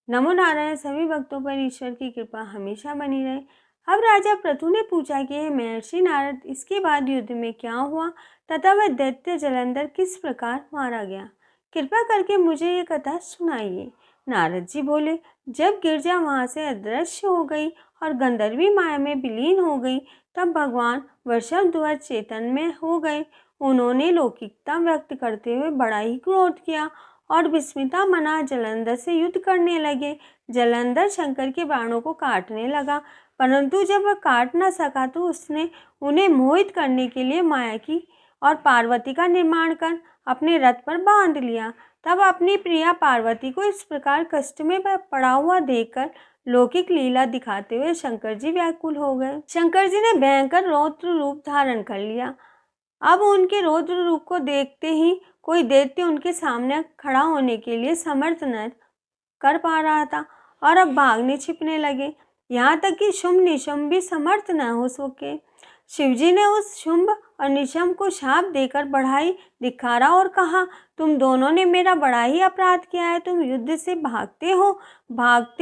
नमो नारायण। सभी भक्तों पर ईश्वर की कृपा हमेशा बनी रहे। अब राजा पृथु ने पूछा कि हे महर्षि नारद, इसके बाद युद्ध में क्या हुआ तथा वह दैत्य जलंधर किस प्रकार मारा गया? कृपा करके मुझे ये कथा सुनाइए। नारद जी बोले, जब गिरजा वहां से अदृश्य हो गई और गंधर्वी माया में विलीन हो गई, तब भगवान वृषभध्वज चेतन में हो गए। उन्होंने लौकिकता व्यक्त करते हुए बड़ा ही क्रोध किया और विस्मिता मना जलंधर से युद्ध करने लगे। जलंधर शंकर के बाणों को काटने लगा, परंतु जब वह काट न सका तो उसने उन्हें मोहित करने के लिए माया की और पार्वती का निर्माण कर अपने रथ पर बांध लिया। तब अपनी प्रिया पार्वती को इस प्रकार कष्ट में पड़ा हुआ देखकर लौकिक लीला दिखाते हुए शंकर जी व्याकुल हो गए। शंकर जी ने भयंकर रौद्र रूप धारण कर लिया। अब उनके रौद्र रूप को देखते ही कोई दैत्य उनके सामने खड़ा होने के लिए समर्थ न कर पा रहा था और अब भागने छिपने लगे। यहाँ तक कि शुंभ निशुंभ भी समर्थ न हो सके। शिवजी ने उस शुंभ और निशुंभ को शाप देकर बढ़ाई दिखारा और कहा, तुम दोनों ने मेरा बड़ा ही अपराध किया है। तुम युद्ध से भागते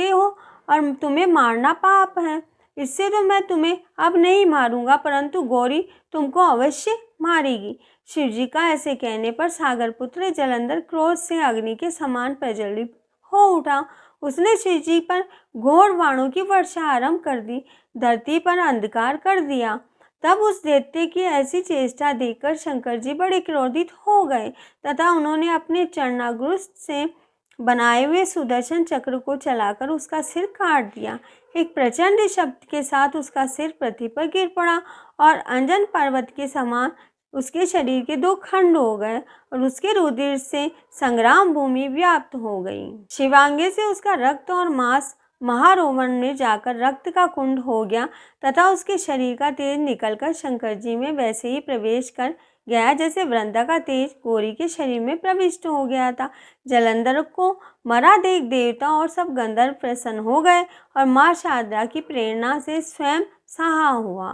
हो और तुम्हें मारना पाप है। इससे तो मैं तुम्हें अब नहीं मारूंगा, परंतु गौरी तुमको अवश्य मारेगी। शिवजी का ऐसे कहने पर सागर पुत्र जलंधर क्रोध से अग्नि के समान प्रज्वलित हो उठा। उसने शिवजी पर घोर बाणों की वर्षा आरंभ कर दी, धरती पर अंधकार कर दिया। तब उस दैत्य की ऐसी चेष्टा देखकर शंकर जी बड़े क्रोधित हो गए तथा उन्होंने अपने चरणाग्रुष्ट से बनाए हुए सुदर्शन चक्र को चलाकर उसका सिर काट दिया। एक प्रचंड शब्द के साथ उसका सिर पृथ्वी पर गिर पड़ा और अंजन पर्वत के समान उसके शरीर के दो खंड हो गए और उसके रुधिर से संग्राम भूमि व्याप्त हो गई। शिवांगे से उसका रक्त और मांस महारोमण में जाकर रक्त का कुंड हो गया तथा उसके शरीर का तेज निकलकर शंकर जी में वैसे ही प्रवेश कर गया जैसे वृंदा का तेज गौरी के शरीर में प्रविष्ट हो गया था। जलंधर को मरा देख देवता और सब गंधर्व प्रसन्न हो गए और मां शारदा की प्रेरणा से स्वयं सहा हुआ।